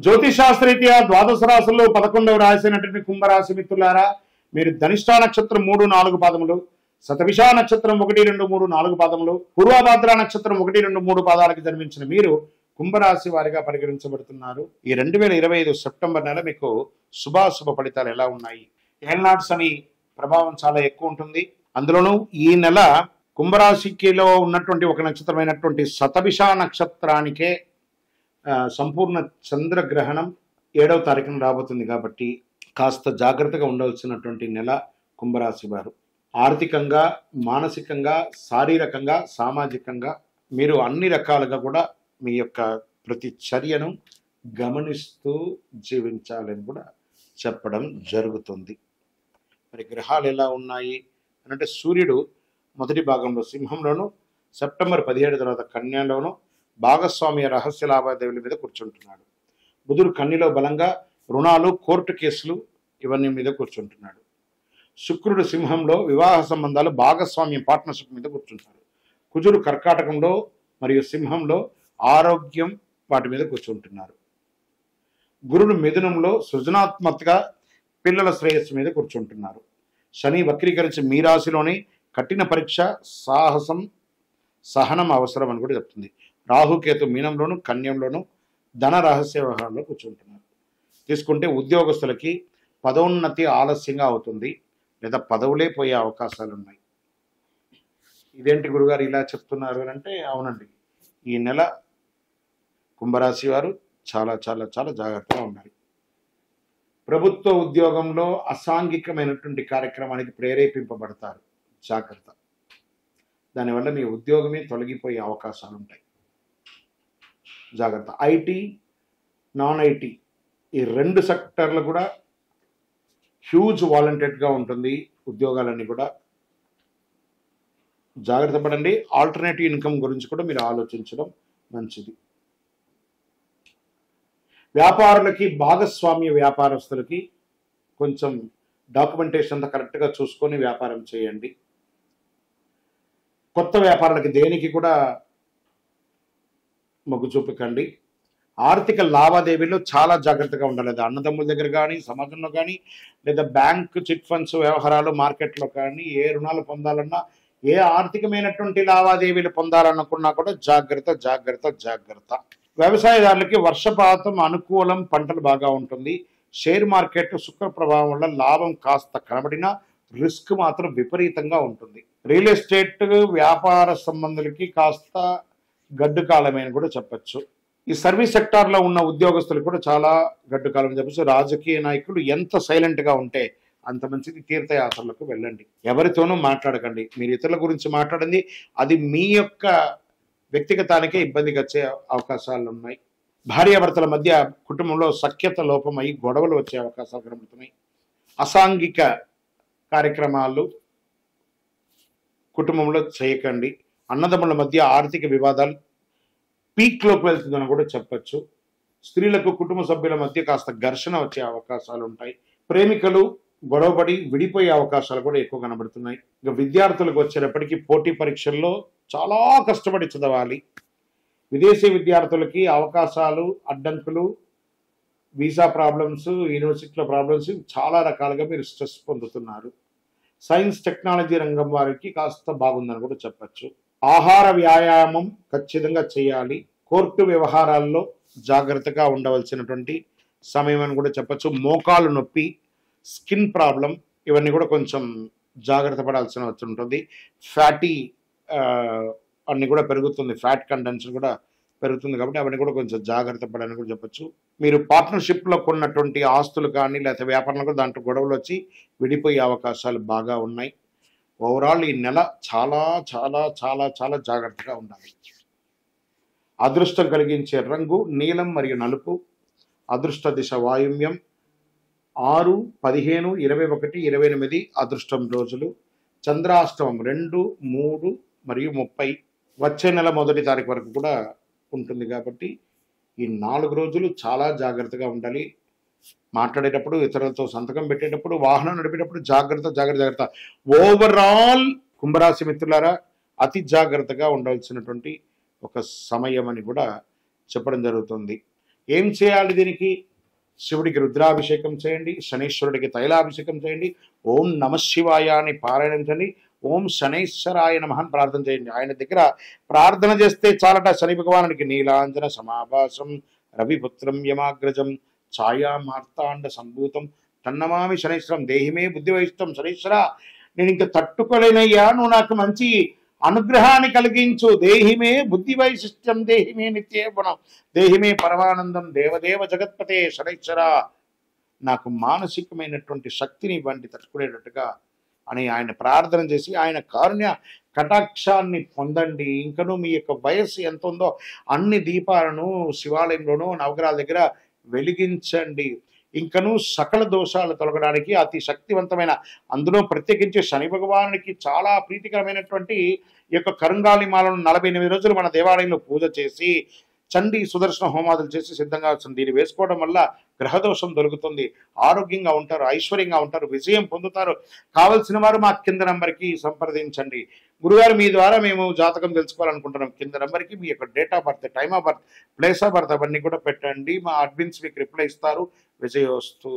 జ్యోతిషాస్త్రరీత్యా ద్వాదశ రాశుల్లో 11వ రాశి అయినటువంటి కుంభరాశి మిత్రులారా, మీరు ధనిష్టా నక్షత్రం 3, 4 పాదములు, శతభిషా నక్షత్రం 1, 2, 3, 4 పాదములు, పూర్వభాద్ర నక్షత్రం 1, 2, 3 పాదాలకు జన్మించిన మీరు కుంభరాశి వారిగా పరిగణించబడుతున్నారు. ఈ 2025 సెప్టెంబర్ నెల మీకు శుభాశుభ ఫలితాలు ఎలా ఉన్నాయి? ఏళ్నాడు శని ప్రభావం చాలా ఎక్కువ ఉంటుంది. అందులోనూ ఈ నెల కుంభరాశికిలో ఉన్నటువంటి ఒక నక్షత్రమైనటువంటి శతభిషా నక్షత్రానికే సంపూర్ణ చంద్రగ్రహణం 7వ తారీఖున రాబోతుంది. కాబట్టి కాస్త జాగ్రత్తగా ఉండవలసినటువంటి నెల కుంభరాశి వారు. ఆర్థికంగా, మానసికంగా, శారీరకంగా, సామాజికంగా మీరు అన్ని రకాలుగా కూడా మీ యొక్క ప్రతి చర్యను గమనిస్తూ జీవించాలని కూడా చెప్పడం జరుగుతుంది. మరి గ్రహాలు ఎలా ఉన్నాయి అంటే, సూర్యుడు మొదటి భాగంలో సింహంలోను, సెప్టెంబర్ 17 తర్వాత కన్యలోను భాగస్వామ్య రహస్య లావాదేవీల మీద కూర్చుంటున్నాడు. బుధుడు కన్యలో బలంగా రుణాలు, కోర్టు కేసులు ఇవన్నీ మీద కూర్చుంటున్నాడు. శుక్రుడు సింహంలో వివాహ సంబంధాలు, భాగస్వామ్యం, పార్ట్నర్షిప్ మీద కూర్చుంటాడు. కుజుడు కర్కాటకంలో మరియు సింహంలో ఆరోగ్యం వాటి మీద కూర్చుంటున్నారు. గురుడు మిథునంలో సృజనాత్మకగా పిల్లల శ్రేయస్సు మీద కూర్చుంటున్నారు. శని వక్రీకరించి మీ రాశిలోని కఠిన పరీక్ష, సాహసం, సహనం అవసరం అని కూడా చెప్తుంది. రాహుకేతు మీనంలోను, కన్యంలోను ధన రహస్య వ్యవహారంలో కూర్చుంటున్నారు. తీసుకుంటే ఉద్యోగస్తులకి పదోన్నతి ఆలస్యంగా అవుతుంది, లేదా పదవులే పోయే అవకాశాలు ఉన్నాయి. ఇదేంటి గురుగారు ఇలా చెప్తున్నారు అని అంటే, అవునండి, ఈ నెల కుంభరాశి వారు చాలా చాలా చాలా జాగ్రత్తగా ఉండాలి. ప్రభుత్వ ఉద్యోగంలో అసాంఘికమైనటువంటి కార్యక్రమానికి ప్రేరేపింపబడతారు. జాగ్రత్త. దానివల్ల మీ ఉద్యోగమే తొలగిపోయే అవకాశాలు ఉంటాయి. జాగ్రత్త. ఐటీ, నాన్ ఐటీ ఈ 2 సెక్టర్లు కూడా హ్యూజ్ వాలంటెడ్గా ఉంటుంది. ఉద్యోగాలన్నీ కూడా జాగ్రత్త పడండి. ఆల్టర్నేటివ్ ఇన్కమ్ గురించి కూడా మీరు ఆలోచించడం మంచిది. వ్యాపారులకి, భాగస్వామ్య వ్యాపారస్తులకి కొంచెం డాక్యుమెంటేషన్ అంతా కరెక్ట్గా చూసుకొని వ్యాపారం చేయండి. కొత్త వ్యాపారాలకి దేనికి కూడా మొగ్గు చూపకండి. ఆర్థిక లావాదేవీల్లో చాలా జాగ్రత్తగా ఉండాలి. లేదా అన్నదమ్ముల దగ్గర కానీ, సమాజంలో కానీ, లేదా బ్యాంక్, చిట్ ఫండ్స్ వ్యవహారాలు, మార్కెట్లో కానీ ఏ రుణాలు పొందాలన్నా, ఏ ఆర్థికమైనటువంటి లావాదేవీలు పొందాలనుకున్నా కూడా జాగ్రత్త జాగ్రత్త జాగ్రత్త. వ్యవసాయదారులకి వర్షపాతం అనుకూలం, పంటలు బాగా ఉంటుంది. షేర్ మార్కెట్ శుక్ర ప్రభావం వల్ల లాభం కాస్త కనబడినా రిస్క్ మాత్రం విపరీతంగా ఉంటుంది. రియల్ ఎస్టేట్ వ్యాపార సంబంధులకి కాస్త గడ్డు కాలమే అని కూడా చెప్పచ్చు. ఈ సర్వీస్ సెక్టార్లో ఉన్న ఉద్యోగస్తులకు కూడా చాలా గడ్డు కాలం అని చెప్పచ్చు. రాజకీయ నాయకులు ఎంత సైలెంట్గా ఉంటే అంత మంచిది. తీర్థయాత్రలకు వెళ్ళండి. ఎవరితోనూ మాట్లాడకండి. మీరు ఇతరుల గురించి మాట్లాడింది అది మీ యొక్క వ్యక్తిగతానికే ఇబ్బందికి వచ్చే అవకాశాలు ఉన్నాయి. భార్యాభర్తల మధ్య కుటుంబంలో సఖ్యత లోపమై గొడవలు వచ్చే అవకాశాలు కనబడుతున్నాయి. అసాంఘిక కార్యక్రమాలు కుటుంబంలో చేయకండి. అన్నదమ్ముల మధ్య ఆర్థిక వివాదాలు పీక్లోకి వెళ్తుందని కూడా చెప్పచ్చు. స్త్రీలకు కుటుంబ సభ్యుల మధ్య కాస్త ఘర్షణ వచ్చే అవకాశాలు ఉంటాయి. ప్రేమికులు గొడవపడి విడిపోయే అవకాశాలు కూడా ఎక్కువ కనబడుతున్నాయి. ఇక విద్యార్థులకు వచ్చేటప్పటికీ పోటీ పరీక్షల్లో చాలా కష్టపడి చదవాలి. విదేశీ విద్యార్థులకి అవకాశాలు, అడ్డంకులు, వీసా ప్రాబ్లమ్స్, యూనివర్సిటీలో ప్రాబ్లమ్స్ చాలా రకాలుగా మీరు స్ట్రెస్ పొందుతున్నారు. సైన్స్, టెక్నాలజీ రంగం వారికి కాస్త బాగుందని కూడా చెప్పచ్చు. ఆహార వ్యాయామం ఖచ్చితంగా చేయాలి. కోర్టు వ్యవహారాల్లో జాగ్రత్తగా ఉండవలసినటువంటి సమయం అని కూడా చెప్పచ్చు. మోకాలు నొప్పి, స్కిన్ ప్రాబ్లం ఇవన్నీ కూడా కొంచెం జాగ్రత్త పడాల్సిన ఉంటుంది. ఫ్యాటీ అన్ని కూడా పెరుగుతుంది, ఫ్యాట్ కంటెంట్స్ కూడా పెరుగుతుంది. కాబట్టి అవన్నీ కూడా కొంచెం జాగ్రత్త పడాలని కూడా చెప్పచ్చు. మీరు పార్ట్నర్షిప్లో కొన్నటువంటి ఆస్తులు కానీ లేకపోతే వ్యాపారంలో కూడా దాంట్లో గొడవలు వచ్చి విడిపోయే అవకాశాలు బాగా ఉన్నాయి. ఓవరాల్ ఈ నెల చాలా చాలా చాలా చాలా జాగ్రత్తగా ఉండాలి. అదృష్టం కలిగించే రంగు నీలం మరియు నలుపు. అదృష్ట దిశ వాయువ్యం. 6, 15, 21, 28 అదృష్టం రోజులు. చంద్రాష్టమం 2, 3 మరియు 30 వచ్చే నెల 1వ తారీఖు వరకు కూడా ఉంటుంది. కాబట్టి ఈ 4 రోజులు చాలా జాగ్రత్తగా ఉండాలి. మాట్లాడేటప్పుడు, ఇతరులతో సంతకం పెట్టేటప్పుడు, వాహనం నడిపేటప్పుడు జాగ్రత్త జాగ్రత్త జాగ్రత్త. ఓవరాల్ కుంభరాశి మిత్రులారా, అతి జాగ్రత్తగా ఉండవలసినటువంటి ఒక సమయం అని కూడా చెప్పడం జరుగుతుంది. ఏం చేయాలి దీనికి? శివుడికి రుద్రాభిషేకం చేయండి, శనీశ్వరుడికి తైలాభిషేకం చేయండి, ఓం నమ శివాయ అని పారాయణం చేయండి, ఓం శనైశ్వరాయ నమః అని ప్రార్థన చేయండి. ఆయన దగ్గర ప్రార్థన చేస్తే చాలట. శని భగవానుడికి నీలాంజన సమాభాసం రవిపుత్రం యమాగ్రజం ఛాయా మార్తాండ సంభూతం తన్నమామి శనైశ్వరం దేహిమే బుద్ధి వహిష్టం. శనైశ్వర, నేను ఇంక తట్టుకోలేనయ్యా, నువ్వు నాకు మంచి అనుగ్రహాన్ని కలిగించు. దేహిమే బుద్ధి వైశిష్ట్యం దేహిమే నిత్యేవనం దేహిమే పరమానందం దేవదేవ జగత్పతే. శనైశ్వర, నాకు మానసికమైనటువంటి శక్తిని ఇవ్వండి తట్టుకునేటట్టుగా అని ఆయన ప్రార్థన చేసి ఆయన కారుణ్య కటాక్షాన్ని పొందండి. ఇంకనూ మీ యొక్క వయస్సు ఎంత ఉందో అన్ని దీపాలను శివాలయంలోనూ నవగ్రహాల దగ్గర వెలిగించండి. ఇంకనూ సకల దోషాలు తొలగడానికి అతి శక్తివంతమైన, అందులో ప్రత్యేకించి శని భగవానునికి చాలా ప్రీతికరమైనటువంటి ఈ యొక్క కరుంగాలి మాలను 48 రోజులు మన దేవాలయంలో పూజ చేసి చండీ సుదర్శన హోమాదులు చేసి సిద్ధంగా వస్తుంది. దీన్ని వేసుకోవడం వల్ల గ్రహదోషం దొరుకుతుంది, ఆరోగ్యంగా ఉంటారు, ఐశ్వర్యంగా ఉంటారు, విజయం పొందుతారు. కావలసిన వారు మా కింద నంబర్కి సంప్రదించండి. గురుగారు, మీ ద్వారా మేము జాతకం తెలుసుకోవాలనుకుంటున్నాం. కింద నంబర్కి మీ యొక్క date of birth, time of birth, place of birth అవన్నీ కూడా పెట్టండి. మా అడ్మిన్స్ మీకు రిప్లై ఇస్తారు. విజయోస్తు.